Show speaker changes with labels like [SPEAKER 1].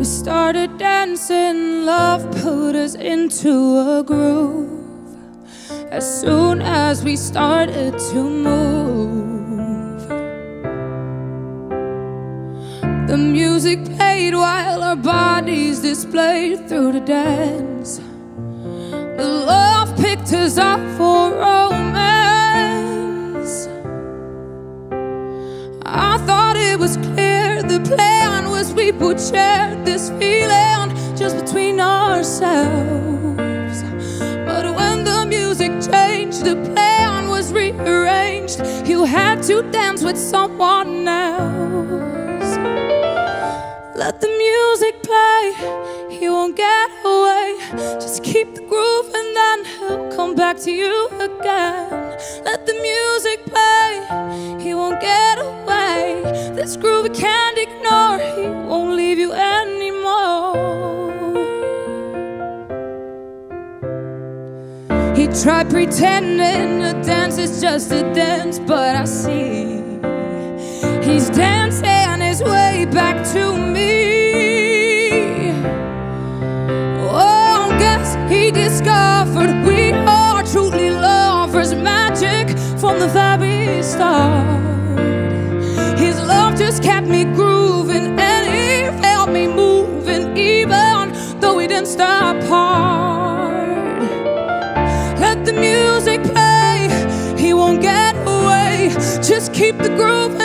[SPEAKER 1] started dancing, love put us into a groove. As soon as we started to move, the music played while our bodies displayed through the dance. The love picked us up for romance. I thought it was clear, the plan was we would share this feeling just between ourselves. But when the music changed, the plan was rearranged. You had to dance with someone else. Let the music play, he won't get away. Just keep the groove and then he'll come back to you again. Let the music play, he won't get away. This groove he can't ignore, he won't leave you anymore. He tried pretending a dance is just a dance, but I see he's dancing his way back to me. Oh, guess he discovered we are truly lovers, magic from the very start. His love just kept me grooving and he felt me moving, even though we didn't stop hard. Let the music play, he won't get away. Just keep the groove